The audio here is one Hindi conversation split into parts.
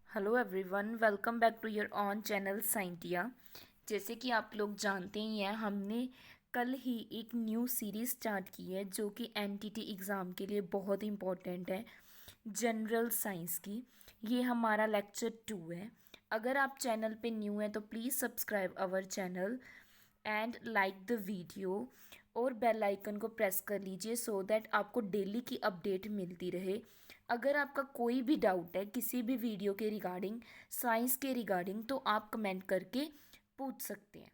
Hello everyone, welcome back to your own channel Scientia. जैसे कि आप लोग जानते ही हैं, हमने कल ही एक न्यू सीरीज़ स्टार्ट की है जो कि एनटीटी एग्ज़ाम के लिए बहुत इंपॉर्टेंट है, जनरल साइंस की। ये हमारा लेक्चर 2 है। अगर आप चैनल पे न्यू हैं तो please subscribe our channel and like the video और बेल आइकन को प्रेस कर लीजिए सो दैट आपको डेली की अपडेट मिलती रहे। अगर आपका कोई भी डाउट है किसी भी वीडियो के रिगार्डिंग, साइंस के रिगार्डिंग, तो आप कमेंट करके पूछ सकते हैं।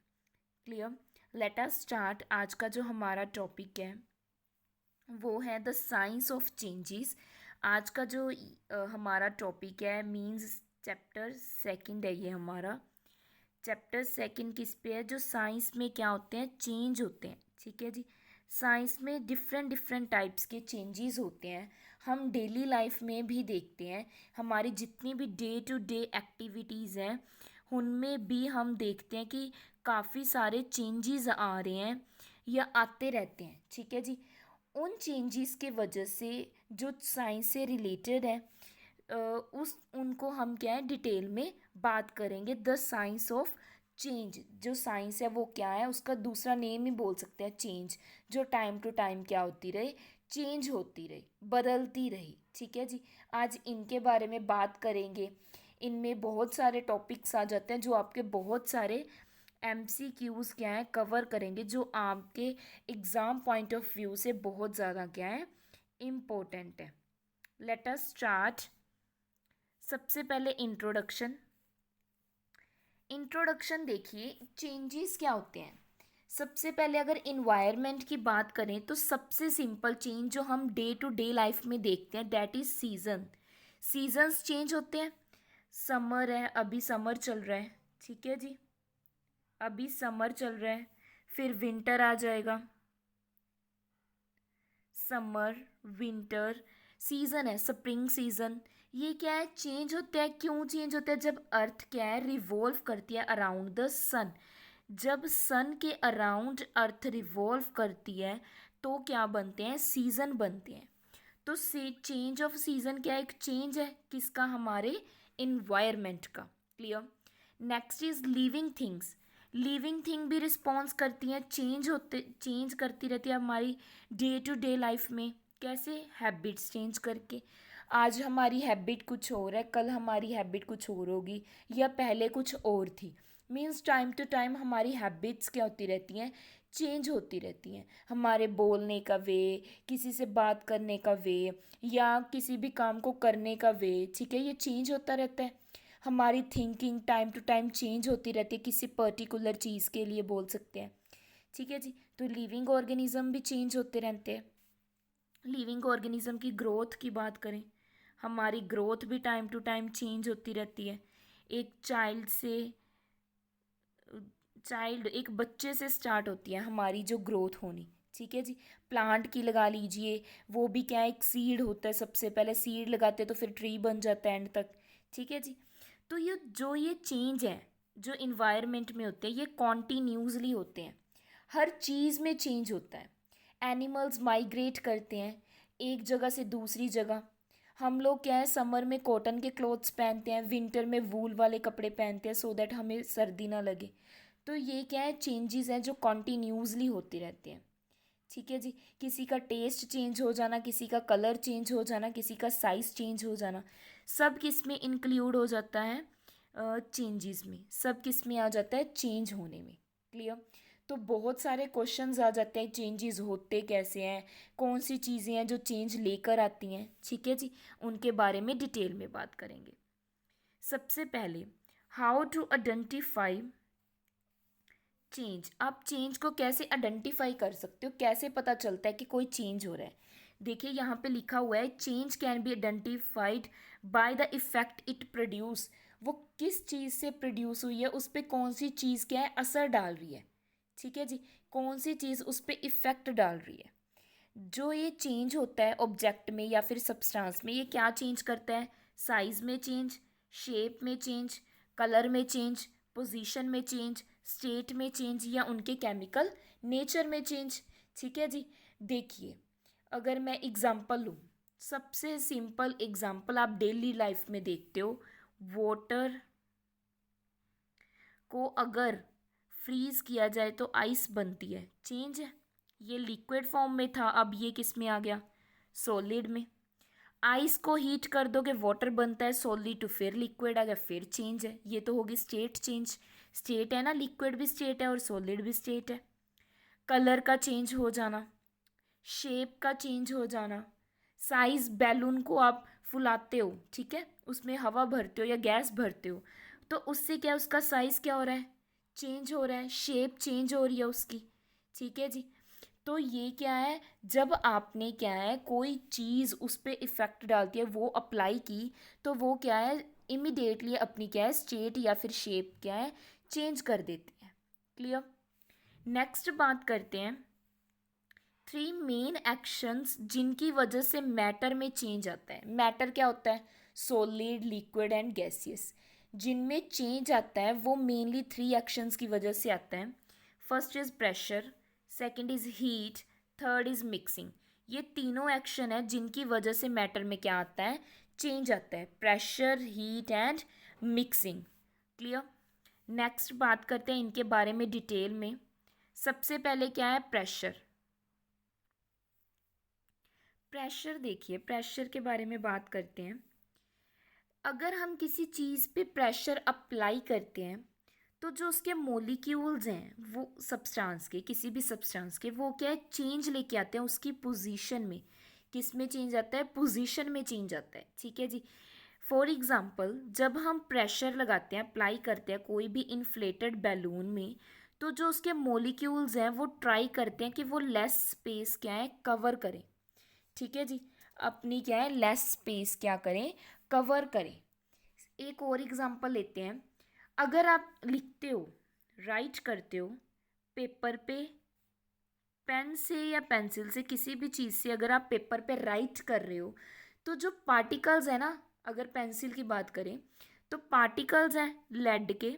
क्लियर? Let us start. आज का जो हमारा टॉपिक है वो है द साइंस ऑफ चेंजेस। आज का जो हमारा टॉपिक है मींस चैप्टर सेकंड है। ये हमारा चैप्टर सेकंड किस पे है? जो साइंस में क्या होते हैं, चेंज होते हैं। ठीक है जी। साइंस में डिफरेंट डिफरेंट टाइप्स के चेंजेस होते हैं। हम डेली लाइफ में भी देखते हैं। हमारी जितनी भी डे टू डे एक्टिविटीज़ हैं उनमें भी हम देखते हैं कि काफ़ी सारे चेंजेस आ रहे हैं या आते रहते हैं। ठीक है जी। उन चेंजेस के वजह से जो साइंस से रिलेटेड है उस उनको हम क्या है डिटेल में बात करेंगे। द साइंस ऑफ चेंज, जो साइंस है वो क्या है, उसका दूसरा नेम ही बोल सकते हैं चेंज। जो टाइम टू टाइम क्या होती रहे, चेंज होती रही, बदलती रही। ठीक है जी। आज इनके बारे में बात करेंगे। इनमें बहुत सारे टॉपिक्स आ जाते हैं जो आपके बहुत सारे एमसीक्यूज़ क्या है कवर करेंगे, जो आपके एग्ज़ाम पॉइंट ऑफ व्यू से बहुत ज़्यादा क्या है इम्पोर्टेंट है। Let us start. सबसे पहले इंट्रोडक्शन। इंट्रोडक्शन देखिए, चेंजेस क्या होते हैं। सबसे पहले अगर इन्वायरमेंट की बात करें तो सबसे सिंपल चेंज जो हम डे टू डे लाइफ में देखते हैं that is season. Seasons change होते हैं। समर है, अभी समर चल रहा है। ठीक है जी। अभी समर चल रहा है, फिर विंटर आ जाएगा। समर, विंटर, सीजन है स्प्रिंग सीजन। ये क्या है, चेंज होता है। क्यों चेंज होता है? जब अर्थ क्या है रिवॉल्व करती है अराउंड द सन। जब सन के अराउंड अर्थ रिवॉल्व करती है तो क्या बनते हैं, सीजन बनते हैं। तो से चेंज ऑफ सीजन क्या है, एक चेंज है किसका, हमारे इन्वायरमेंट का। Clear? Next is living things. Living thing भी रिस्पॉन्स करती हैं, चेंज करती रहती है हमारी डे टू डे लाइफ में। कैसे? हैबिट्स चेंज करके। आज हमारी हैबिट कुछ और है, कल हमारी हैबिट कुछ और होगी, या पहले कुछ और थी। मीन्स टाइम टू टाइम हमारी हैबिट्स क्या होती रहती हैं, चेंज होती रहती हैं। हमारे बोलने का वे, किसी से बात करने का वे, या किसी भी काम को करने का वे, ठीक है, ये चेंज होता रहता है। हमारी thinking time to time change होती रहती है, किसी पर्टिकुलर चीज़ के लिए बोल सकते हैं। ठीक है जी। तो लिविंग ऑर्गेनिज्म भी चेंज होते रहते हैं। लिविंग ऑर्गेनिज्म की ग्रोथ की बात करें, हमारी ग्रोथ भी टाइम टू टाइम चेंज होती रहती है। एक चाइल्ड एक बच्चे से स्टार्ट होती है हमारी जो ग्रोथ होनी। ठीक है जी। प्लांट की लगा लीजिए, वो भी क्या है, एक सीड होता है। सबसे पहले सीड लगाते हैं तो फिर ट्री बन जाता है एंड तक। ठीक है जी। तो ये चेंज है जो इन्वायरमेंट में होते हैं, ये कॉन्टीन्यूसली होते हैं। हर चीज़ में चेंज होता है। एनिमल्स माइग्रेट करते हैं एक जगह से दूसरी जगह। हम लोग क्या है, समर में कॉटन के क्लोथ्स पहनते हैं, विंटर में वूल वाले कपड़े पहनते हैं सो दैट हमें सर्दी ना लगे। तो ये क्या है, चेंजेस हैं जो कॉन्टीन्यूसली होती रहती हैं। ठीक है जी। किसी का टेस्ट चेंज हो जाना, किसी का कलर चेंज हो जाना, किसी का साइज़ चेंज हो जाना, सब किस में इंक्लूड हो जाता है, चेंजेस में। सब किस में आ जाता है, चेंज होने में। क्लियर? तो बहुत सारे क्वेश्चंस आ जाते हैं, चेंजेस होते कैसे हैं, कौन सी चीज़ें हैं जो चेंज लेकर आती हैं। ठीक है जी। उनके बारे में डिटेल में बात करेंगे। सबसे पहले, हाउ टू आइडेंटिफाई चेंज। आप चेंज को कैसे आइडेंटिफाई कर सकते हो, कैसे पता चलता है कि कोई चेंज हो रहा है? देखिए यहाँ पे लिखा हुआ है, change can be identified by the effect it produce. वो किस चीज़ से प्रोड्यूस हुई है, उस पर कौन सी चीज़ क्या है असर डाल रही है। ठीक है जी। कौन सी चीज़ उस पर इफेक्ट डाल रही है। जो ये चेंज होता है ऑब्जेक्ट में या फिर सब्सटेंस में, ये क्या चेंज करता है? साइज में चेंज, शेप में चेंज, कलर में चेंज, पोजीशन में चेंज, स्टेट में चेंज, या उनके केमिकल नेचर में चेंज। ठीक है जी। देखिए, अगर मैं एग्जांपल लूँ, सबसे सिंपल एग्जांपल आप डेली लाइफ में देखते हो वाटर को अगर फ्रीज किया जाए तो आइस बनती है, चेंज है। ये लिक्विड फॉर्म में था, अब ये किस में आ गया, सॉलिड में। आइस को हीट कर दोगे वाटर बनता है, सॉलिड टू फिर लिक्विड आ गया, फिर चेंज है। ये तो होगी स्टेट चेंज। स्टेट है ना, लिक्विड भी स्टेट है और सॉलिड भी स्टेट है। कलर का चेंज हो जाना, शेप का चेंज हो जाना, साइज, बैलून को आप फुलाते हो, ठीक है, उसमें हवा भरते हो या गैस भरते हो, तो उससे क्या उसका साइज क्या हो रहा है, चेंज हो रहा है, शेप चेंज हो रही है उसकी, ठीक है जी। तो ये क्या है, जब आपने क्या है कोई चीज़ उस पर इफ़ेक्ट डालती है, वो अप्लाई की, तो वो क्या है इमिडिएटली अपनी क्या है स्टेट या फिर शेप क्या है चेंज कर देती है। क्लियर। नेक्स्ट बात करते हैं 3 मेन एक्शंस जिनकी वजह से मैटर में चेंज आता है। मैटर क्या होता है, सॉलिड, लिक्विड एंड गैसियस। जिनमें चेंज आता है वो मेनली 3 एक्शंस की वजह से आता है। First is pressure, second is heat, third is mixing. ये तीनों एक्शन है जिनकी वजह से मैटर में क्या आता है, चेंज आता है। Pressure, heat and mixing. Clear. Next बात करते हैं इनके बारे में डिटेल में। सबसे पहले क्या है, प्रेशर। प्रेशर देखिए, प्रेशर के बारे में बात करते हैं। अगर हम किसी चीज़ पे प्रेशर अप्लाई करते हैं तो जो उसके मोलिक्यूल्स हैं वो सब्सटेंस के, किसी भी सब्सटेंस के, वो क्या है चेंज लेके आते हैं उसकी पोजीशन में। किस में चेंज आता है, पोजीशन में चेंज आता है, ठीक है जी। फॉर एग्जांपल जब हम प्रेशर लगाते हैं, अप्लाई करते हैं कोई भी इन्फ्लेटेड बैलून में, तो जो उसके मोलिक्यूल्स हैं वो ट्राई करते हैं कि वो लेस स्पेस क्या है कवर करें, ठीक है जी। अपनी क्या है लेस स्पेस क्या करें, कवर करें। एक और एग्जांपल लेते हैं। अगर आप लिखते हो, राइट करते हो पेपर पे, पेन से या पेंसिल से, किसी भी चीज़ से अगर आप पेपर पे राइट कर रहे हो, तो जो पार्टिकल्स है ना, अगर पेंसिल की बात करें तो पार्टिकल्स हैं लेड के,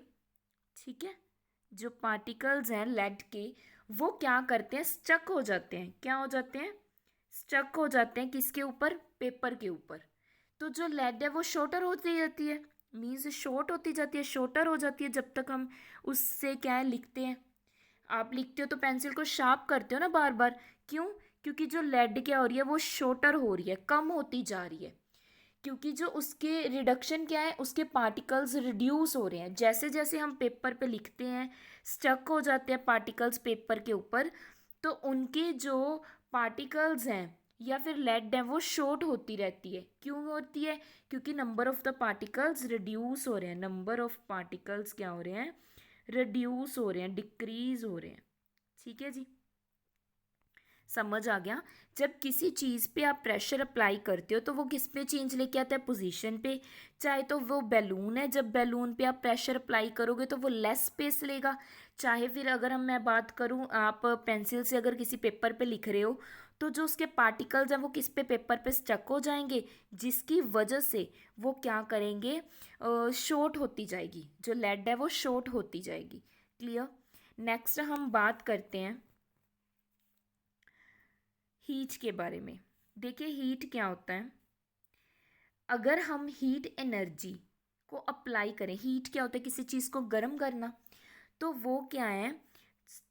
ठीक है। जो पार्टिकल्स हैं लेड के, वो क्या करते हैं, स्टक हो जाते हैं। क्या हो जाते हैं, स्टक हो जाते हैं किसके ऊपर, पेपर के ऊपर। तो जो लेड है वो शॉर्टर होती जाती है, मीन्स शॉर्ट होती जाती है, शॉर्टर हो जाती है जब तक हम उससे क्या है लिखते हैं। आप लिखते हो तो पेंसिल को शार्प करते हो ना बार बार, क्यों, क्योंकि जो लेड क्या हो रही है वो शॉर्टर हो रही है, कम होती जा रही है। क्योंकि जो उसके रिडक्शन क्या है, उसके पार्टिकल्स रिड्यूस हो रहे हैं। जैसे जैसे हम पेपर पे लिखते हैं, स्टक हो जाते हैं पार्टिकल्स पेपर के ऊपर, तो उनके जो पार्टिकल्स हैं या फिर लेड है वो शॉर्ट होती रहती है। क्यों होती है, क्योंकि number of the particles reduce हो रहे हैं। नंबर ऑफ पार्टिकल्स क्या हो रहे हैं, रिड्यूस हो रहे हैं, डिक्रीज हो रहे हैं, ठीक है जी। समझ आ गया। जब किसी चीज़ पे आप प्रेशर अप्लाई करते हो तो वो किस पे चेंज लेके आता है, पोजीशन पे। चाहे तो वो बैलून है, जब बैलून पे आप प्रेशर अप्लाई करोगे तो वो लेस स्पेस लेगा। चाहे फिर अगर मैं बात करूँ, आप पेंसिल से अगर किसी पेपर पे लिख रहे हो तो जो उसके पार्टिकल्स हैं वो किस पे, पेपर पे स्टक हो जाएंगे, जिसकी वजह से वो क्या करेंगे, शॉर्ट होती जाएगी। जो लेड है वो शॉर्ट होती जाएगी। क्लियर। नेक्स्ट हम बात करते हैं हीट के बारे में। देखिए हीट क्या होता है। अगर हम हीट एनर्जी को अप्लाई करें, हीट क्या होता है, किसी चीज़ को गर्म करना, तो वो क्या है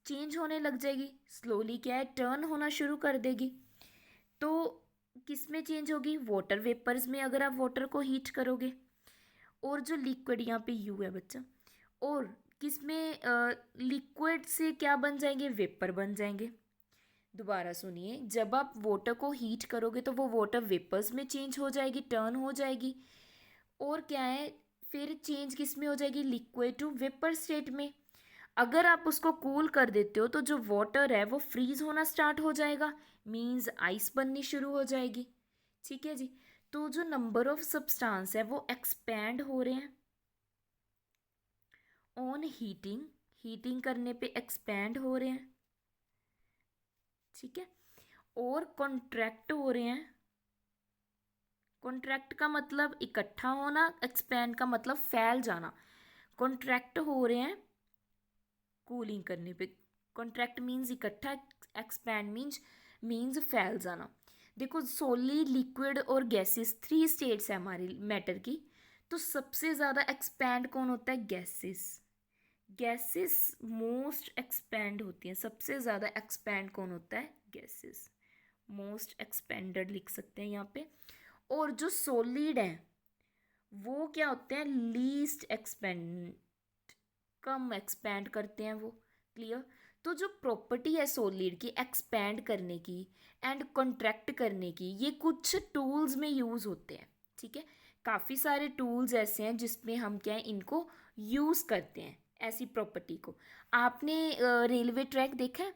चेंज होने लग जाएगी, स्लोली क्या है टर्न होना शुरू कर देगी। तो किस में चेंज होगी, वाटर वेपर्स में, अगर आप वाटर को हीट करोगे। और जो लिक्विड, यहाँ पे यू है बच्चा, और किस में, लिक्विड से क्या बन जाएंगे, वेपर बन जाएंगे। दोबारा सुनिए, जब आप वाटर को हीट करोगे तो वो वाटर वेपर्स में चेंज हो जाएगी, टर्न हो जाएगी। और क्या है, फिर चेंज किस में हो जाएगी, लिक्विड टू वेपर स्टेट में। अगर आप उसको कूल कर देते हो तो जो वाटर है वो फ्रीज होना स्टार्ट हो जाएगा, मीन्स आइस बननी शुरू हो जाएगी, ठीक है जी। तो जो नंबर ऑफ सब्सटेंस है वो एक्सपैंड हो रहे हैं ऑन हीटिंग, हीटिंग करने पे एक्सपैंड हो रहे हैं, ठीक है। और कॉन्ट्रैक्ट हो रहे हैं। कॉन्ट्रैक्ट का मतलब इकट्ठा होना, एक्सपैंड का मतलब फैल जाना। कॉन्ट्रैक्ट हो रहे हैं कूलिंग करने पे। कॉन्ट्रैक्ट मीन्स इकट्ठा, एक्सपैंड मीन्स फैल जाना। देखो सॉलिड, लिक्विड और गैसेस 3 स्टेट्स है हमारी मैटर की। तो सबसे ज़्यादा एक्सपैंड कौन होता है? गैसेस। गैसेस मोस्ट एक्सपैंड होती हैं। सबसे ज़्यादा एक्सपैंड कौन होता है? गैसेस। मोस्ट एक्सपेंडेड लिख सकते हैं यहाँ पे। और जो सॉलिड है वो क्या होते हैं? लीस्ट एक्सपेंड, कम एक्सपैंड करते हैं वो। क्लियर? तो जो प्रॉपर्टी है सॉलिड की एक्सपैंड करने की एंड कॉन्ट्रैक्ट करने की, ये कुछ टूल्स में यूज़ होते हैं। ठीक है, काफ़ी सारे टूल्स ऐसे हैं जिसमें हम क्या है इनको यूज़ करते हैं, ऐसी प्रॉपर्टी को। आपने रेलवे ट्रैक देखा है?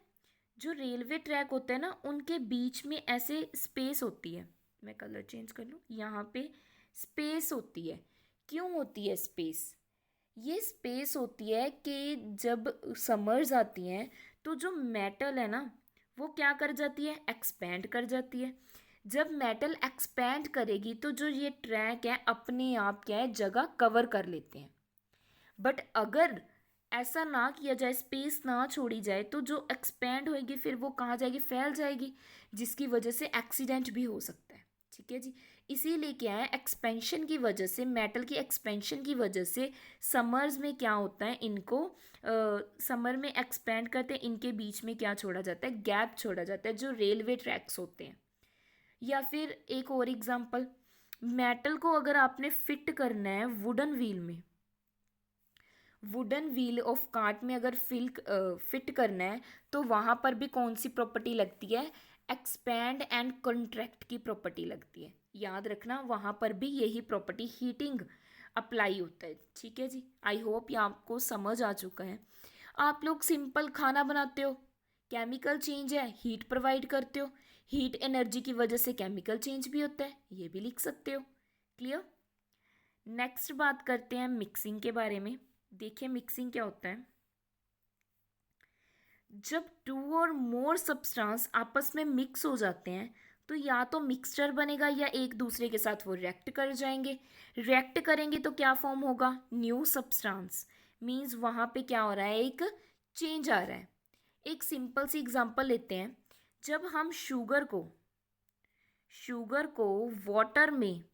जो रेलवे ट्रैक होते हैं ना उनके बीच में ऐसे स्पेस होती है। मैं कलर चेंज कर लूँ, यहाँ पे स्पेस होती है। क्यों होती है स्पेस? ये स्पेस होती है कि जब समर्स आती हैं तो जो मेटल है ना वो क्या कर जाती है? एक्सपैंड कर जाती है। जब मेटल एक्सपैंड करेगी तो जो ये ट्रैक है अपने आप क्या है जगह कवर कर लेते हैं। बट अगर ऐसा ना किया जाए, स्पेस ना छोड़ी जाए, तो जो एक्सपैंड होएगी फिर वो कहाँ जाएगी? फैल जाएगी, जिसकी वजह से एक्सीडेंट भी हो सकता है। ठीक है जी। इसीलिए क्या है, एक्सपेंशन की वजह से, मेटल की एक्सपेंशन की वजह से समर्स में क्या होता है, इनको समर में एक्सपेंड करते हैं, इनके बीच में क्या छोड़ा जाता है? गैप छोड़ा जाता है, जो रेलवे ट्रैक्स होते हैं। या फिर एक और एग्जांपल, मेटल को अगर आपने फिट करना है वुडन व्हील में, वुडन व्हील ऑफ कार्ट में अगर फिट करना है तो वहाँ पर भी कौन सी प्रॉपर्टी लगती है? एक्सपैंड एंड कॉन्ट्रैक्ट की प्रॉपर्टी लगती है। याद रखना, वहाँ पर भी यही प्रॉपर्टी हीटिंग अप्लाई होता है। ठीक है जी, आई होप ये आपको समझ आ चुका है। आप लोग सिंपल खाना बनाते हो, केमिकल चेंज है, हीट प्रोवाइड करते हो, हीट एनर्जी की वजह से केमिकल चेंज भी होता है, ये भी लिख सकते हो। क्लियर? नेक्स्ट बात करते हैं मिक्सिंग के बारे में। देखिए मिक्सिंग क्या होता है। जब टू और मोर सब्सटेंस आपस में मिक्स हो जाते हैं तो या तो मिक्सचर बनेगा या एक दूसरे के साथ वो रिएक्ट कर जाएंगे। रिएक्ट करेंगे तो क्या फॉर्म होगा? New substance. मीन्स वहाँ पे क्या हो रहा है? एक चेंज आ रहा है। एक सिंपल सी एग्जांपल लेते हैं। जब हम शुगर को वाटर में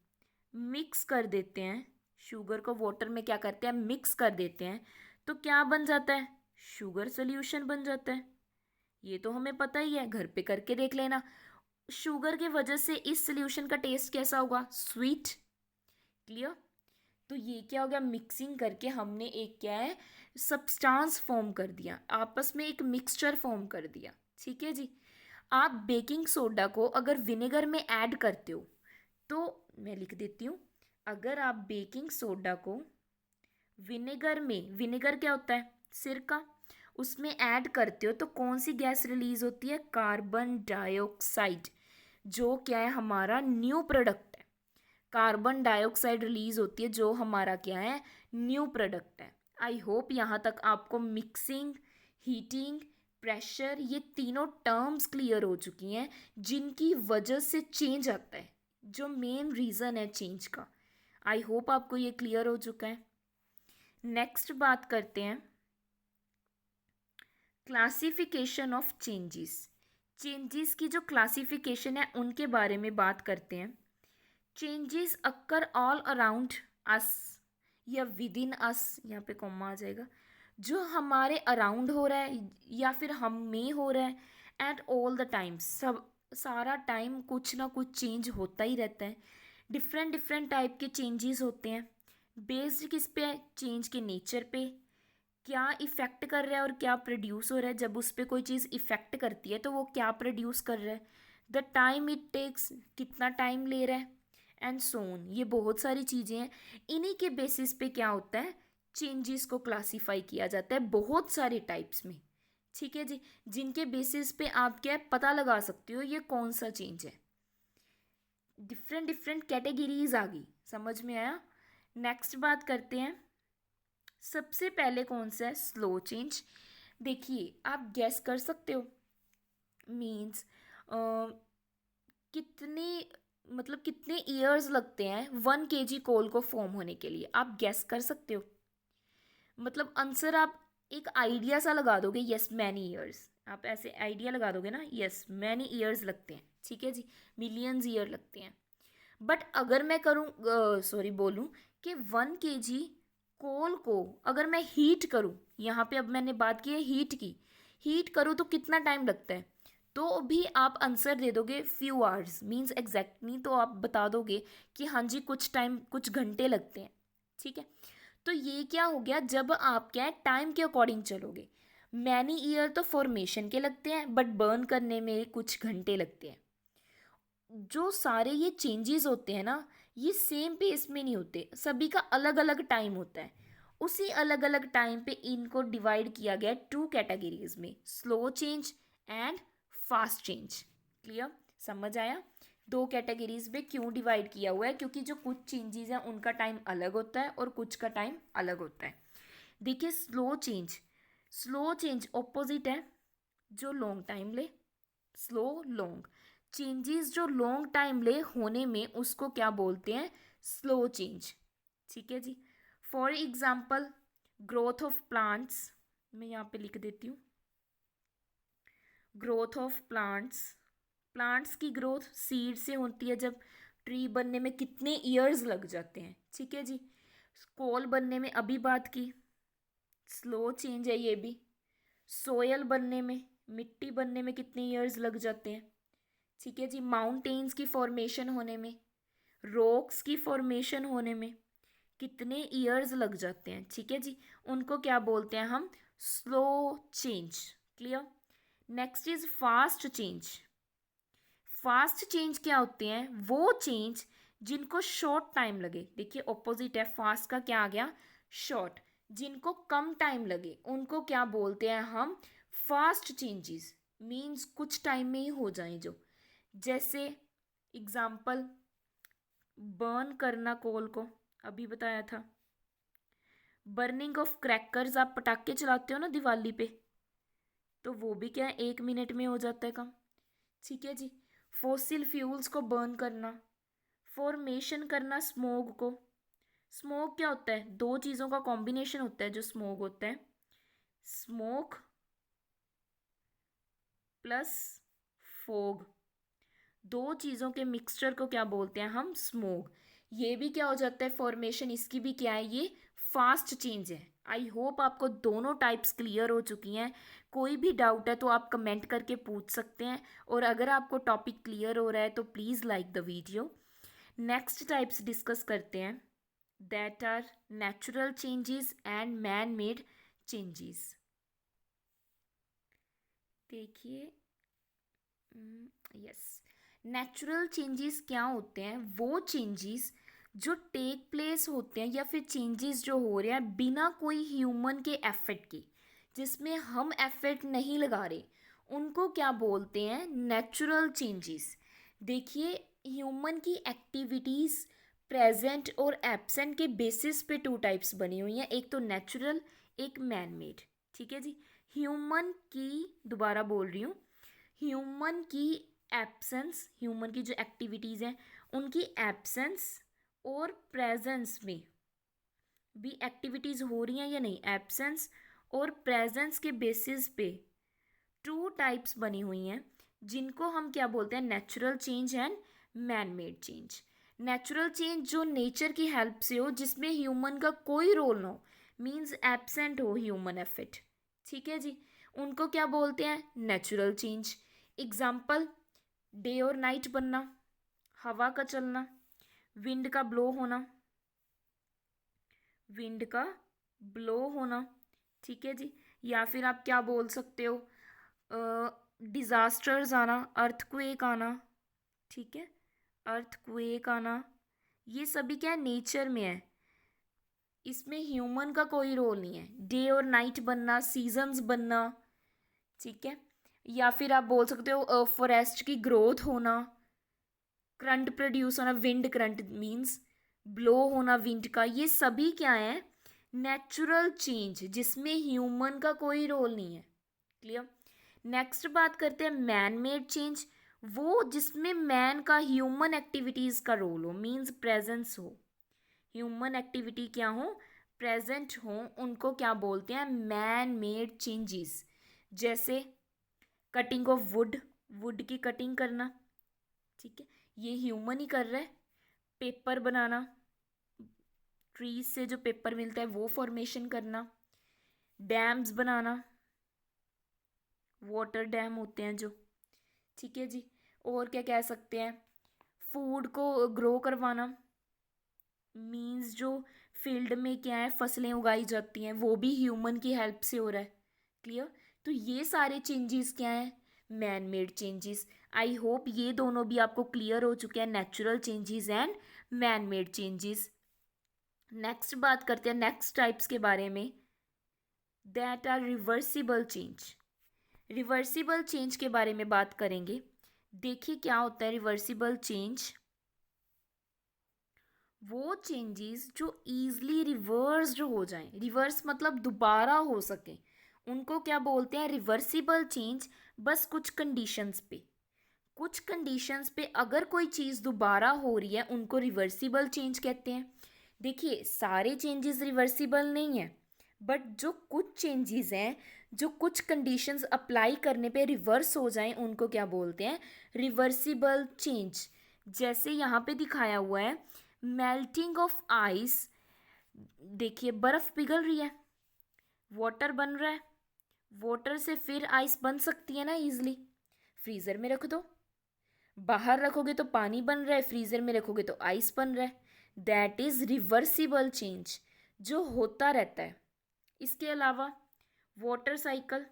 मिक्स कर देते हैं, शुगर को वाटर में क्या करते हैं? मिक्स कर देते हैं, तो क्या बन जाता है? शुगर सोल्यूशन बन जाता है। ये तो हमें पता ही है, घर पे करके देख लेना। शुगर की वजह से इस सोल्यूशन का टेस्ट कैसा होगा? स्वीट। क्लियर? तो ये क्या हो गया? मिक्सिंग करके हमने एक क्या है सब्सटेंस फॉर्म कर दिया, आपस में एक मिक्सचर फॉर्म कर दिया। ठीक है जी। आप बेकिंग सोडा को अगर विनेगर में ऐड करते हो तो मैं लिख देती हूँ, अगर आप बेकिंग सोडा को विनेगर में, विनेगर क्या होता है? सिरका, उसमें ऐड करते हो तो कौन सी गैस रिलीज होती है? कार्बन डाइऑक्साइड, जो क्या है हमारा न्यू प्रोडक्ट है। कार्बन डाइऑक्साइड रिलीज होती है जो हमारा क्या है? न्यू प्रोडक्ट है। आई होप यहाँ तक आपको मिक्सिंग, हीटिंग, प्रेशर, ये तीनों टर्म्स क्लियर हो चुकी हैं जिनकी वजह से चेंज आता है, जो मेन रीज़न है चेंज का। आई होप आपको ये क्लियर हो चुका है। नेक्स्ट बात करते हैं क्लासिफिकेशन ऑफ चेंजेस। चेंजेस की जो क्लासिफिकेशन है उनके बारे में बात करते हैं। Changes occur all around us या विद इन अस, यहाँ पे कॉमा आ जाएगा, जो हमारे अराउंड हो रहा है या फिर हम में हो रहा है, एट ऑल द टाइम, सब सारा टाइम कुछ ना कुछ चेंज होता ही रहता है। डिफरेंट डिफरेंट टाइप के चेंजेस होते हैं। बेस्ड किस पे है? चेंज के नेचर पे, क्या इफ़ेक्ट कर रहा है और क्या प्रोड्यूस हो रहा है। जब उस पर कोई चीज़ इफ़ेक्ट करती है तो वो क्या प्रोड्यूस कर रहा है, द टाइम इट टेक्स, कितना टाइम ले रहा है, एंड सोन। ये बहुत सारी चीज़ें हैं, इन्हीं के बेसिस पे क्या होता है? चेंजेस को क्लासीफाई किया जाता है बहुत सारे टाइप्स में। ठीक है जी, जिनके बेसिस पे आप क्या है पता लगा सकते हो ये कौन सा चेंज है। डिफरेंट डिफरेंट कैटेगरीज आ गई, समझ में आया? नेक्स्ट बात करते हैं, सबसे पहले कौन सा है? Slow change. देखिए आप गैस कर सकते हो, मीन्स कितने, मतलब कितने ईयर्स लगते हैं 1 kg कोल को फॉर्म होने के लिए, आप गैस कर सकते हो? मतलब आंसर आप एक आइडिया सा लगा दोगे, यस मैनी ईयर्स, आप ऐसे आइडिया लगा दोगे ना, यस मैनी ईयर्स लगते हैं। ठीक है जी, मिलियंस ईयर लगते हैं। बट अगर मैं करूँ, सॉरी बोलूँ कि 1 kg कोल को अगर मैं हीट करूँ, यहाँ पे अब मैंने बात की है हीट की, हीट करूँ तो कितना टाइम लगता है, तो भी आप आंसर दे दोगे फ्यू आवर्स, मीन्स एग्जैक्ट नहीं तो आप बता दोगे कि हाँ जी कुछ टाइम, कुछ घंटे लगते हैं। ठीक है, तो ये क्या हो गया, जब आप क्या है टाइम के अकॉर्डिंग चलोगे। मैनी ईयर तो फॉर्मेशन के लगते हैं, बट बर्न करने में कुछ घंटे लगते हैं। जो सारे ये चेंजेस होते हैं ना, ये सेम पेस में नहीं होते, सभी का अलग अलग टाइम होता है। उसी अलग अलग टाइम पे इनको डिवाइड किया गया 2 कैटेगरीज में, slow change and fast change. Clear, समझ आया? 2 कैटेगरीज में क्यों डिवाइड किया हुआ है, क्योंकि जो कुछ चेंजेस हैं उनका टाइम अलग होता है और कुछ का टाइम अलग होता है। देखिए slow change, slow change opposite है जो लॉन्ग टाइम ले, स्लो लॉन्ग चेंजेस जो लॉन्ग टाइम ले होने में उसको क्या बोलते हैं, स्लो चेंज। ठीक है जी, for example growth of plants, मैं यहाँ पे लिख देती हूँ, ग्रोथ ऑफ प्लांट्स, प्लांट्स की ग्रोथ सीड से होती है, जब ट्री बनने में कितने ईयर्स लग जाते हैं। ठीक है जी, कोल बनने में अभी बात की, स्लो चेंज है ये भी। सोयल बनने में, मिट्टी बनने में कितने ईयर्स लग जाते हैं। ठीक है जी, माउंटेन्स की फॉर्मेशन होने में, रॉक्स की फॉर्मेशन होने में कितने ईयर्स लग जाते हैं। ठीक है जी, उनको क्या बोलते हैं हम, slow change. Clear, next is fast change. Fast change क्या होते हैं, वो चेंज जिनको शॉर्ट टाइम लगे। देखिए ऑपोजिट है, फास्ट का क्या आ गया, शॉर्ट। जिनको कम टाइम लगे उनको क्या बोलते हैं हम, फास्ट चेंजेस, मीन्स कुछ टाइम में ही हो जाए जो। जैसे एग्जाम्पल, बर्न करना कोल को, अभी बताया था। बर्निंग ऑफ क्रैकर्स, आप पटाखे चलाते हो ना दिवाली पे, तो वो भी क्या है 1 मिनट में हो जाता है काम। ठीक है जी, फॉसिल फ्यूल्स को बर्न करना, फॉर्मेशन करना स्मोक को। स्मोक क्या होता है, दो चीज़ों का कॉम्बिनेशन होता है जो स्मोक होता है, स्मोक प्लस फोग, दो चीज़ों के मिक्सचर को क्या बोलते हैं हम, स्मोक। ये भी क्या हो जाता है फॉर्मेशन, इसकी भी क्या है, ये फास्ट चेंज है। आई होप आपको दोनों टाइप्स क्लियर हो चुकी हैं। कोई भी डाउट है तो आप कमेंट करके पूछ सकते हैं, और अगर आपको टॉपिक क्लियर हो रहा है तो please like the video. Next types discuss करते हैं, that are natural changes and man made changes. देखिए, यस, नेचुरल चेंजेस क्या होते हैं, वो चेंजेस जो टेक प्लेस होते हैं, या फिर चेंजेस जो हो रहे हैं बिना कोई ह्यूमन के एफर्ट के, जिसमें हम एफर्ट नहीं लगा रहे, उनको क्या बोलते हैं, नेचुरल चेंजेस। देखिए ह्यूमन की एक्टिविटीज़ प्रेजेंट और एब्सेंट के बेसिस पे 2 टाइप्स बनी हुई हैं, एक तो नेचुरल, एक मैन मेड। ठीक है जी, ह्यूमन की, दोबारा बोल रही हूँ, ह्यूमन की एब्सेंस, ह्यूमन की जो एक्टिविटीज़ हैं उनकी एब्सेंस और प्रेजेंस में भी एक्टिविटीज़ हो रही हैं या नहीं, एब्सेंस और प्रेजेंस के बेसिस पे 2 टाइप्स बनी हुई हैं, जिनको हम क्या बोलते हैं, natural change and man made change. Natural change जो नेचर की हेल्प से हो, जिसमें ह्यूमन का कोई रोल ना हो, मीन्स एब्सेंट हो ह्यूमन एफर्ट। ठीक है जी, उनको क्या बोलते हैं, नेचुरल चेंज। एग्जाम्पल, डे और नाइट बनना, हवा का चलना, विंड का ब्लो होना, विंड का ब्लो होना। ठीक है जी, या फिर आप क्या बोल सकते हो, डिज़ास्टर्स आना, अर्थक्वेक आना। ठीक है, अर्थक्वेक आना, ये सभी क्या है, नेचर में है, इसमें ह्यूमन का कोई रोल नहीं है। डे और नाइट बनना, सीजन्स बनना। ठीक है, या फिर आप बोल सकते हो फॉरेस्ट की ग्रोथ होना, करंट प्रोड्यूस होना, विंड करंट मीन्स ब्लो होना विंड का, ये सभी क्या है, नेचुरल चेंज, जिसमें ह्यूमन का कोई रोल नहीं है। क्लियर, नेक्स्ट बात करते हैं मैन मेड चेंज, वो जिसमें मैन का ह्यूमन एक्टिविटीज़ का रोल हो, मीन्स प्रेजेंस हो, ह्यूमन एक्टिविटी क्या हो, प्रेजेंट हो, उनको क्या बोलते हैं, मैन मेड चेंजेस। जैसे कटिंग ऑफ वुड, वुड की कटिंग करना। ठीक है, ये ह्यूमन ही कर रहा है। पेपर बनाना, ट्रीज से जो पेपर मिलता है वो फॉर्मेशन करना, डैम्स बनाना, वाटर डैम होते हैं जो, ठीक है जी। और क्या कह सकते हैं, फूड को ग्रो करवाना, मीन्स जो फील्ड में क्या है फसलें उगाई जाती हैं वो भी ह्यूमन की हेल्प से हो रहा है। क्लियर। तो ये सारे चेंजेस क्या हैं, man made changes. I hope ये दोनों भी आपको क्लियर हो चुके हैं, natural changes and man made changes. Next बात करते हैं नेक्स्ट टाइप्स के बारे में, that are reversible change. Reversible change के बारे में बात करेंगे। देखिए क्या होता है रिवर्सिबल चेंज, वो चेंजेस जो ईजली रिवर्स्ड हो जाएं, रिवर्स मतलब दोबारा हो सके, उनको क्या बोलते हैं, रिवर्सिबल चेंज। बस कुछ कंडीशंस पे, कुछ कंडीशंस पे अगर कोई चीज़ दोबारा हो रही है उनको रिवर्सिबल चेंज कहते हैं। देखिए सारे चेंजेस रिवर्सिबल नहीं है, बट जो कुछ चेंजेस हैं जो कुछ कंडीशंस अप्लाई करने पे रिवर्स हो जाएं उनको क्या बोलते हैं, रिवर्सिबल चेंज। जैसे यहाँ पे दिखाया हुआ है मेल्टिंग ऑफ आइस, देखिए बर्फ़ पिघल रही है, वाटर बन रहा है, वाटर से फिर आइस बन सकती है ना इजली, फ्रीज़र में रख दो, बाहर रखोगे तो पानी बन रहा है, फ्रीज़र में रखोगे तो आइस बन रहा है। दैट इज़ रिवर्सिबल चेंज, जो होता रहता है। इसके अलावा वाटर साइकिल,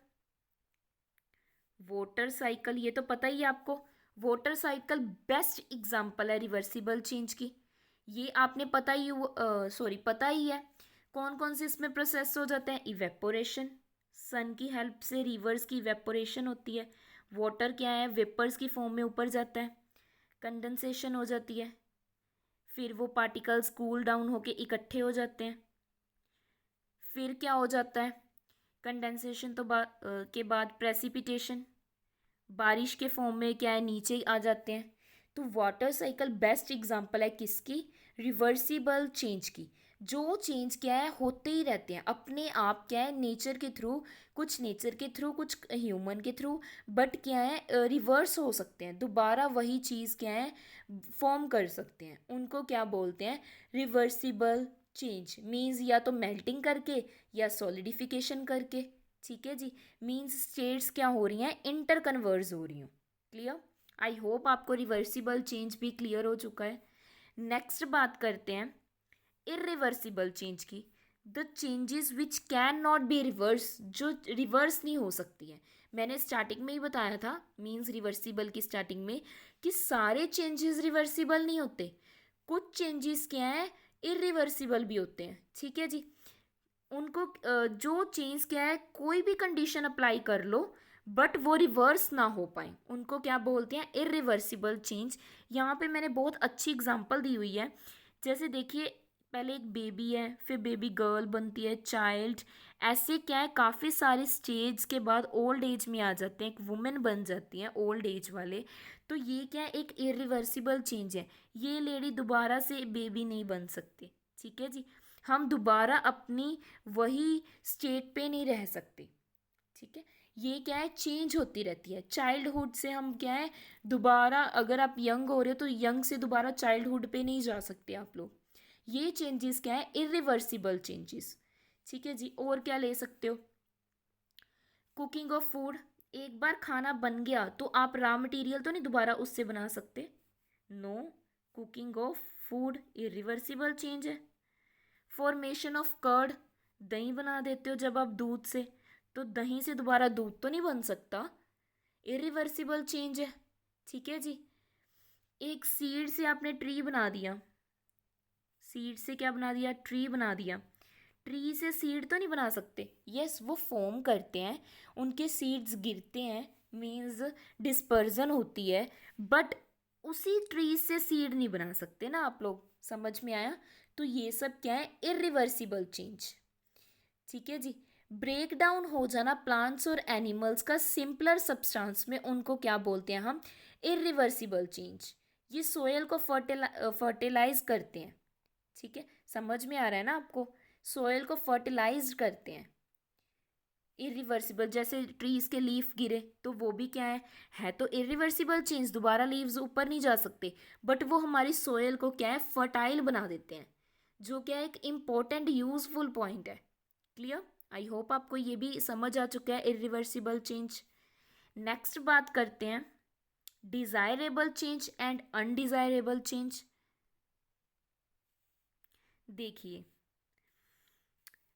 वाटर साइकिल ये तो पता ही है आपको, वाटर साइकिल बेस्ट एग्जांपल है रिवर्सिबल चेंज की। ये आपने पता ही पता ही है कौन कौन से इसमें प्रोसेस हो जाते हैं, इवेपोरेशन, सन की हेल्प से रिवर्स की इवेपोरेशन होती है, वाटर क्या है वेपर्स की फॉर्म में ऊपर जाता है, कंडेंसेशन हो जाती है, फिर वो पार्टिकल्स कूल डाउन होके इकट्ठे हो जाते हैं, फिर क्या हो जाता है कंडेंसेशन के बाद प्रेसिपिटेशन, बारिश के फॉर्म में क्या है नीचे आ जाते हैं। तो वाटर साइकिल बेस्ट एग्जांपल है किसकी, रिवर्सिबल चेंज की। जो चेंज क्या है होते ही रहते हैं अपने आप, क्या है नेचर के थ्रू, कुछ नेचर के थ्रू कुछ ह्यूमन के थ्रू, बट क्या है रिवर्स हो सकते हैं, दोबारा वही चीज़ क्या है फॉर्म कर सकते हैं, उनको क्या बोलते हैं, रिवर्सिबल चेंज। मीन्स या तो मेल्टिंग करके या सॉलिडिफिकेशन करके, ठीक है जी। मीन्स स्टेट्स क्या हो रही हैं, इंटर कन्वर्स हो रही हूँ। क्लियर। आई होप आपको रिवर्सिबल चेंज भी क्लियर हो चुका है। नेक्स्ट बात करते हैं इरिवर्सिबल चेंज की, the changes which can not be reverse, जो रिवर्स नहीं हो सकती है। मैंने स्टार्टिंग में ही बताया था मीन्स रिवर्सिबल की स्टार्टिंग में कि सारे चेंजेस रिवर्सिबल नहीं होते, कुछ चेंजेस क्या हैं इरिवर्सिबल भी होते हैं, ठीक है जी। उनको जो चेंज क्या है कोई भी कंडीशन अप्लाई कर लो बट वो रिवर्स ना हो पाए उनको क्या बोलते हैं, इरिवर्सिबल चेंज। यहाँ पे मैंने बहुत अच्छी एग्जांपल दी हुई है। जैसे देखिए पहले एक बेबी है, फिर बेबी गर्ल बनती है, चाइल्ड, ऐसे क्या है काफ़ी सारे स्टेज के बाद ओल्ड एज में आ जाते हैं, एक वुमेन बन जाती हैं ओल्ड एज वाले। तो ये क्या है एक इरिवर्सिबल चेंज है, ये लेडी दोबारा से बेबी नहीं बन सकती, ठीक है जी। हम दोबारा अपनी वही स्टेट पे नहीं रह सकते, ठीक है। ये क्या है चेंज होती रहती है, चाइल्डहुड से हम क्या है दोबारा, अगर आप यंग हो रहे हो तो यंग से दोबारा चाइल्डहुड पे नहीं जा सकते आप लोग। ये चेंजेस क्या है इरिवर्सिबल चेंजेस, ठीक है जी। और क्या ले सकते हो, कुकिंग ऑफ फूड, एक बार खाना बन गया तो आप रॉ मटेरियल तो नहीं दोबारा उससे बना सकते, no, cooking of food irreversible change है। फॉर्मेशन ऑफ कर्ड, दही बना देते हो जब आप दूध से, तो दही से दोबारा दूध तो नहीं बन सकता, इरिवर्सिबल चेंज है, ठीक है जी। एक सीड से आपने ट्री बना दिया, सीड से क्या बना दिया, ट्री बना दिया, ट्री से सीड तो नहीं बना सकते, यस वो फॉर्म करते हैं, उनके सीड्स गिरते हैं, मीन्स डिस्पर्जन होती है, बट उसी ट्री से सीड नहीं बना सकते ना आप लोग, समझ में आया। तो ये सब क्या है इरिवर्सिबल चेंज, ठीक है जी। ब्रेक डाउन हो जाना प्लांट्स और एनिमल्स का सिंपलर सब्सटेंस में, उनको क्या बोलते हैं हम, इरिवर्सिबल चेंज। ये सोयल को फर्टिलाइज करते हैं, ठीक है, समझ में आ रहा है ना आपको, सोयल को फर्टिलाइज करते हैं इरिवर्सिबल। जैसे ट्रीज के लीफ गिरे तो वो भी क्या है तो इरिवर्सिबल चेंज, दोबारा लीव्स ऊपर नहीं जा सकते, बट वो हमारी सोयल को क्या है फर्टाइल बना देते हैं। जो क्या एक इम्पोर्टेंट यूजफुल पॉइंट है। क्लियर? आई होप आपको ये भी समझ आ चुका है इरिवर्सिबल चेंज। नेक्स्ट बात करते हैं desirable change and undesirable change. देखिए,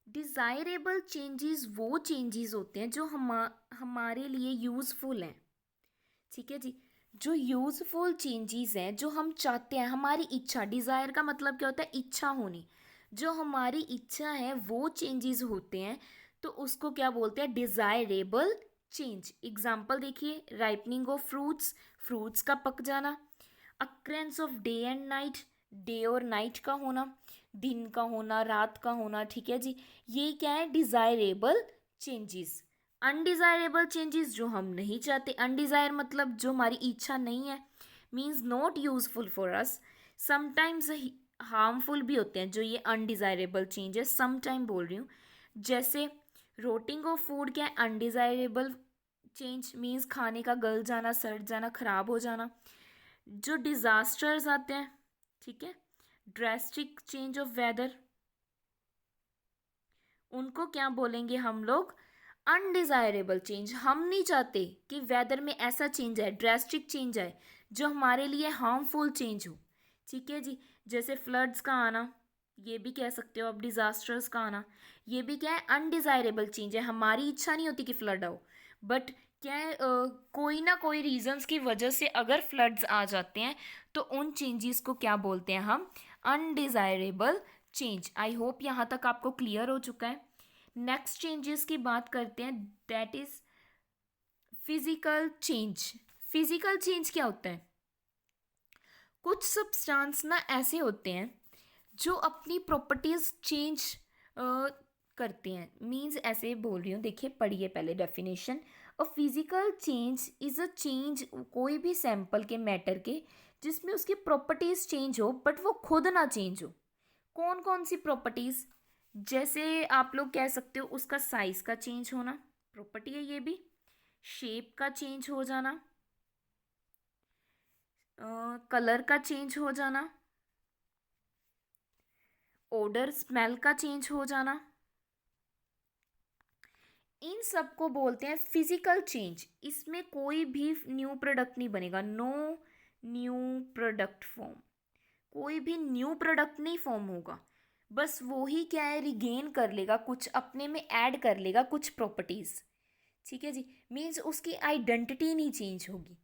डिजायरेबल चेंजेस वो चेंजेस होते हैं जो हमारे लिए यूजफुल हैं। ठीक है जी। जो यूजफुल चेंजेस हैं, जो हम चाहते हैं, हमारी इच्छा, डिज़ायर का मतलब क्या होता है? इच्छा होनी। जो हमारी इच्छा है वो चेंजेस होते हैं, तो उसको क्या बोलते हैं? Desirable change. एग्जाम्पल देखिए, राइपनिंग ऑफ फ्रूट्स, फ्रूट्स का पक जाना। Occurrence of day and night, day और नाइट का होना, दिन का होना, रात का होना। ठीक है जी। ये क्या है? Desirable changes. अनडिज़ायरेबल चेंजेस जो हम नहीं चाहते, अनडिज़ायर मतलब जो हमारी इच्छा नहीं है, means not useful for us. Sometimes harmful भी होते हैं जो ये अनडिज़ायरेबल चेंजेस, समटाइम बोल रही हूँ। जैसे रोटिंग ऑफ फूड क्या है? अनडिज़ायरेबल चेंज, मीन्स खाने का गल जाना, सड़ जाना, खराब हो जाना। जो डिज़ास्टर्स आते हैं, ठीक है, ड्रेस्टिक चेंज ऑफ वेदर, उनको क्या बोलेंगे हम लोग? Undesirable change. हम नहीं चाहते कि वेदर में ऐसा चेंज आए, ड्रेस्टिक चेंज आए जो हमारे लिए हार्मफुल चेंज हो। ठीक है जी। जैसे फ्लड्स का आना, ये भी कह सकते हो आप, डिज़ास्टर्स का आना, ये भी क्या है? अनडिज़ायरेबल चेंज है। हमारी इच्छा नहीं होती कि फ्लड आओ, बट क्या है, कोई ना कोई रीजंस की वजह से अगर फ्लड्स आ जाते हैं तो उन चेंजेस को क्या बोलते हैं हम? Undesirable change. आई होप यहाँ तक आपको क्लियर हो चुका है। नेक्स्ट चेंजेस की बात करते हैं, that is physical change. Physical change क्या होता है? कुछ सब्सटेंस ना ऐसे होते हैं जो अपनी प्रॉपर्टीज चेंज करते हैं। मीन्स ऐसे बोल रही हूँ, देखिए पढ़िए पहले definition. A physical change is a change, कोई भी सैंपल के मैटर के जिसमें उसकी प्रॉपर्टीज चेंज हो बट वो खुद ना चेंज हो। कौन कौन सी प्रॉपर्टीज? जैसे आप लोग कह सकते हो उसका साइज का चेंज होना, प्रॉपर्टी है ये भी। शेप का चेंज हो जाना, कलर का चेंज हो जाना, ओडर स्मेल का चेंज हो जाना, इन सब को बोलते हैं फिजिकल चेंज। इसमें कोई भी न्यू प्रोडक्ट नहीं बनेगा, नो न्यू प्रोडक्ट फॉर्म। कोई भी न्यू प्रोडक्ट नहीं फॉर्म होगा, बस वो ही क्या है, रिगेन कर लेगा, कुछ अपने में ऐड कर लेगा, कुछ प्रॉपर्टीज। ठीक है जी। मीन्स उसकी आइडेंटिटी नहीं चेंज होगी,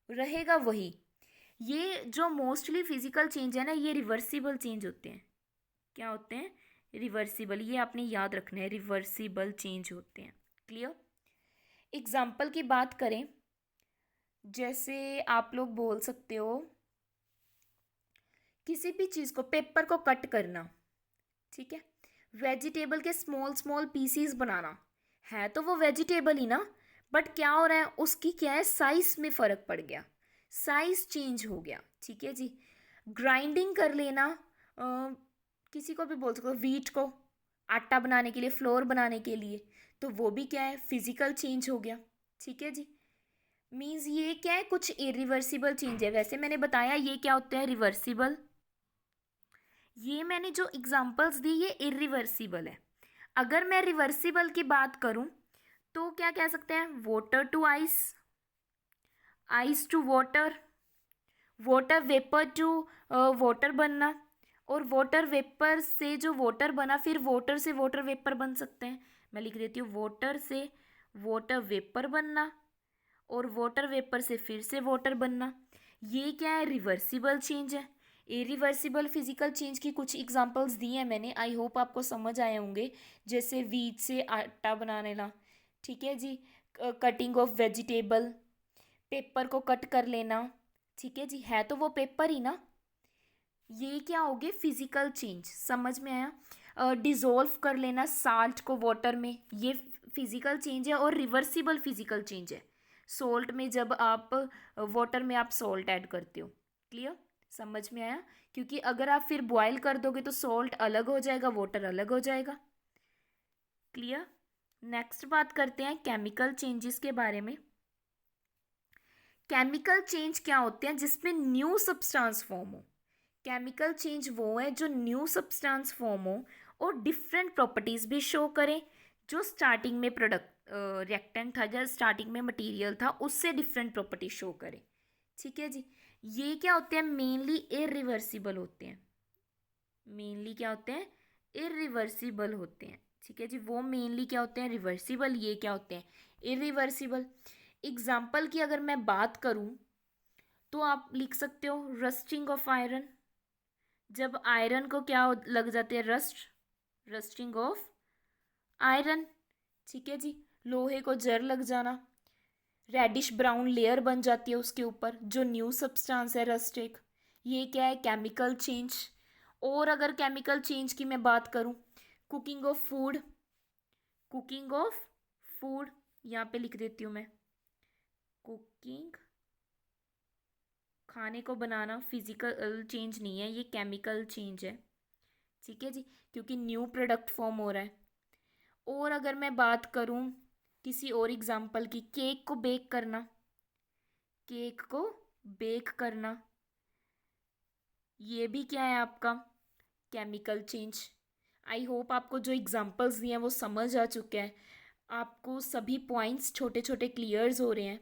रहेगा वही। ये जो मोस्टली फिजिकल चेंज है ना, ये रिवर्सिबल चेंज होते हैं। क्या होते हैं? रिवर्सिबल। ये आपने याद रखना है, रिवर्सिबल चेंज होते हैं। क्लियर? एग्जाम्पल की बात करें, जैसे आप लोग बोल सकते हो किसी भी चीज़ को, पेपर को कट करना, ठीक है, वेजिटेबल के स्मॉल स्मॉल पीसीज बनाना, है तो वो वेजिटेबल ही ना, बट क्या हो रहा है, उसकी क्या है, साइज में फ़र्क पड़ गया, साइज चेंज हो गया। ठीक है जी। ग्राइंडिंग कर लेना, किसी को भी बोल सकते हो, वीट को आटा बनाने के लिए, फ्लोर बनाने के लिए, तो वो भी क्या है, फिजिकल चेंज हो गया। ठीक है जी। मीन्स ये क्या है, कुछ इरिवर्सिबल चेंज है। वैसे मैंने बताया ये क्या होता है, रिवर्सिबल। ये मैंने जो एग्जांपल्स दी ये इरिवर्सिबल है। अगर मैं रिवर्सिबल की बात करूं तो क्या कह सकते हैं, water to ice, ice to water, water vapour to water बनना, और वाटर वेपर से जो वाटर बना फिर वाटर से वाटर वेपर बन सकते हैं। मैं लिख देती हूँ, वाटर से वाटर वेपर बनना और वाटर वेपर से फिर से वाटर बनना। ये क्या है, रिवर्सिबल चेंज है। इरिवर्सिबल फिजिकल चेंज की कुछ एग्जांपल्स दी हैं मैंने, आई होप आपको समझ आए होंगे। जैसे वीट से आटा बना लेना, ठीक है जी, कटिंग ऑफ वेजिटेबल, पेपर को कट कर लेना, ठीक है जी, है तो वो पेपर ही ना। ये क्या हो गए, फिजिकल चेंज। समझ में आया? डिज़ोल्व कर लेना साल्ट को वाटर में, ये फिजिकल चेंज है और रिवर्सिबल फिजिकल चेंज है। सोल्ट में जब आप वाटर में आप सॉल्ट ऐड करते हो। क्लियर? समझ में आया? क्योंकि अगर आप फिर बॉयल कर दोगे तो सॉल्ट अलग हो जाएगा, वाटर अलग हो जाएगा। क्लियर? नेक्स्ट बात करते हैं केमिकल चेंजेस के बारे में। केमिकल चेंज क्या होते हैं, जिसमें न्यू सब्सटेंस फॉर्म हो। केमिकल चेंज वो है जो न्यू सब्सटेंस फॉर्म हो और डिफरेंट प्रॉपर्टीज भी शो करें। जो स्टार्टिंग में प्रोडक्ट रिएक्टेंट था या स्टार्टिंग में मटेरियल था उससे डिफरेंट प्रॉपर्टी शो करे। ठीक है जी। ये क्या होते हैं, मेनली इरिवर्सिबल होते हैं। मेनली क्या होते हैं, इरिवर्सिबल होते हैं। ठीक है जी, वो मेनली क्या होते हैं, रिवर्सिबल। ये क्या होते हैं, इरिवर्सिबल। एग्जाम्पल की अगर मैं बात करूं तो आप लिख सकते हो रस्टिंग ऑफ आयरन। जब आयरन को क्या लग जाते हैं, रस्टिंग ऑफ आयरन। ठीक है जी। लोहे को जर लग जाना, रेडिश ब्राउन लेयर बन जाती है उसके ऊपर, जो न्यू सब्सटेंस है रस्टिक। ये क्या है, केमिकल चेंज। और अगर केमिकल चेंज की मैं बात करूं, cooking of food, cooking of food यहाँ पे लिख देती हूँ मैं, कुकिंग, खाने को बनाना, फिजिकल चेंज नहीं है, ये केमिकल चेंज है। ठीक है जी, क्योंकि न्यू प्रोडक्ट फॉर्म हो रहा है। और अगर मैं बात करूं किसी और एग्जांपल की, केक को बेक करना, केक को बेक करना, ये भी क्या है आपका, केमिकल चेंज। आई होप आपको जो एग्जांपल्स दिए हैं वो समझ आ चुके हैं, आपको सभी पॉइंट्स छोटे छोटे क्लियर्स हो रहे हैं।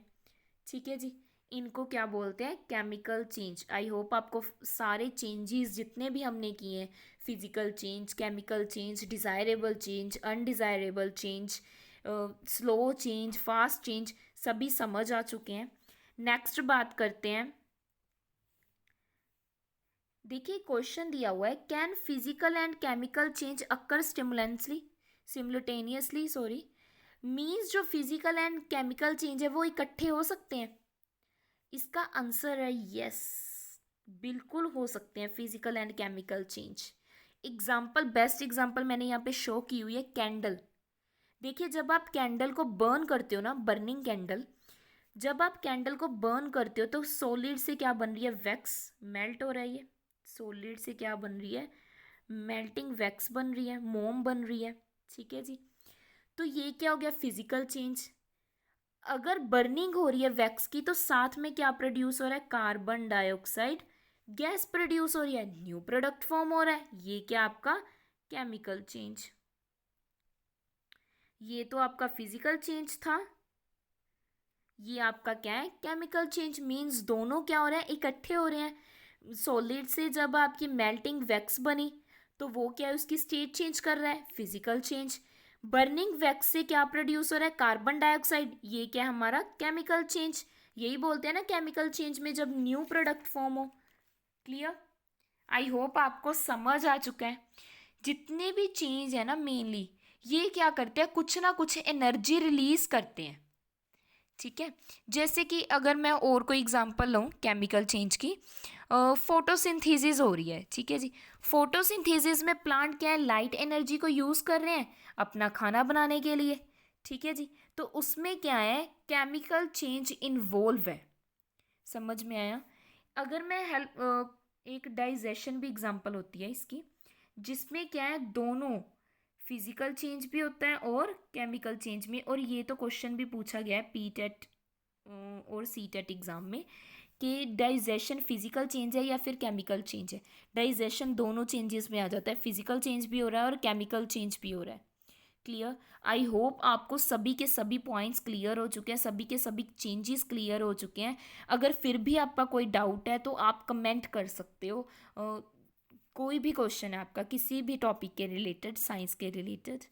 ठीक है जी, इनको क्या बोलते हैं, केमिकल चेंज। आई होप आपको सारे चेंजेस जितने भी हमने किए हैं, physical change, chemical change, desirable change, undesirable change, slow change, fast change, सभी समझ आ चुके हैं। नेक्स्ट बात करते हैं। देखिए क्वेश्चन दिया हुआ है, can physical and chemical change occur simultaneously sorry, means जो फिजिकल एंड केमिकल चेंज है वो इकट्ठे हो सकते हैं। इसका आंसर है यस, बिल्कुल हो सकते हैं physical and chemical change. Example, best example मैंने यहाँ पे शो की हुई है, कैंडल। देखिए जब आप कैंडल को बर्न करते हो ना, बर्निंग कैंडल, जब आप कैंडल को बर्न करते हो तो सॉलिड से क्या बन रही है, वैक्स, मेल्ट हो रहा है। ये सॉलिड से क्या बन रही है, मेल्टिंग वैक्स बन रही है, मोम बन रही है। ठीक है जी, तो ये क्या हो गया, फिजिकल चेंज। अगर बर्निंग हो रही है वैक्स की तो साथ में क्या प्रोड्यूस हो रहा है, कार्बन डाइऑक्साइड गैस प्रोड्यूस हो रही है, न्यू प्रोडक्ट फॉर्म हो रहा है। ये क्या आपका केमिकल चेंज। ये तो आपका फिजिकल चेंज था, ये आपका क्या है, केमिकल चेंज। मीन्स दोनों क्या हो रहे हैं, इकट्ठे हो रहे हैं। सॉलिड से जब आपकी मेल्टिंग वैक्स बनी तो वो क्या है, उसकी स्टेट चेंज कर रहा है, फिजिकल चेंज। बर्निंग वैक्स से क्या प्रोड्यूस हो रहा है, कार्बन डाइऑक्साइड, ये क्या है हमारा केमिकल चेंज। यही बोलते हैं ना केमिकल चेंज में जब न्यू प्रोडक्ट फॉर्म हो। क्लियर, आई होप आपको समझ आ चुका है। जितने भी चेंज है ना, मेनली ये क्या करते हैं, कुछ ना कुछ एनर्जी रिलीज करते हैं। ठीक है, जैसे कि अगर मैं और कोई एग्जांपल लूँ केमिकल चेंज की, फोटोसिंथेसिस हो रही है। ठीक है जी, फोटोसिंथेसिस में प्लांट क्या है, लाइट एनर्जी को यूज़ कर रहे हैं अपना खाना बनाने के लिए। ठीक है जी, तो उसमें क्या है, केमिकल चेंज इन्वॉल्व है। समझ में आया। अगर मैं हेल्प, एक डाइजेशन भी एग्जांपल होती है इसकी, जिसमें क्या है, दोनों फिजिकल चेंज भी होता है और केमिकल चेंज में। और ये तो क्वेश्चन भी पूछा गया है पी टेट और सी टेट एग्ज़ाम में, कि डाइजेशन फिजिकल चेंज है या फिर केमिकल चेंज है। डाइजेशन दोनों चेंजेस में आ जाता है, फिजिकल चेंज भी हो रहा है और केमिकल चेंज भी हो रहा है। क्लियर, आई होप आपको सभी के सभी पॉइंट्स क्लियर हो चुके हैं, सभी के सभी चेंजेस क्लियर हो चुके हैं। अगर फिर भी आपका कोई डाउट है तो आप कमेंट कर सकते हो। कोई भी क्वेश्चन है आपका किसी भी टॉपिक के रिलेटेड, साइंस के related.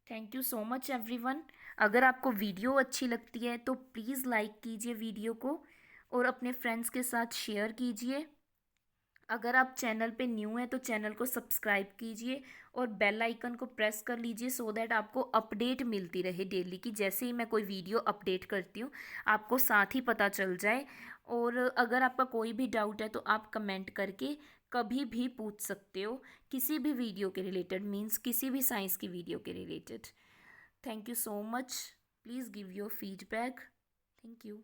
Thank you so much everyone. अगर आपको वीडियो अच्छी लगती है तो प्लीज़ लाइक कीजिए वीडियो को और अपने फ्रेंड्स के साथ शेयर कीजिए। अगर आप चैनल पे न्यू हैं तो चैनल को सब्सक्राइब कीजिए और बेल आइकन को प्रेस कर लीजिए, सो दैट आपको अपडेट मिलती रहे डेली की। जैसे ही मैं कोई वीडियो अपडेट करती हूँ आपको साथ ही पता चल जाए। और अगर आपका कोई भी डाउट है तो आप कमेंट करके कभी भी पूछ सकते हो, किसी भी वीडियो के रिलेटेड, मीन्स किसी भी साइंस की वीडियो के related. Thank you so much, please give your feedback. Thank you.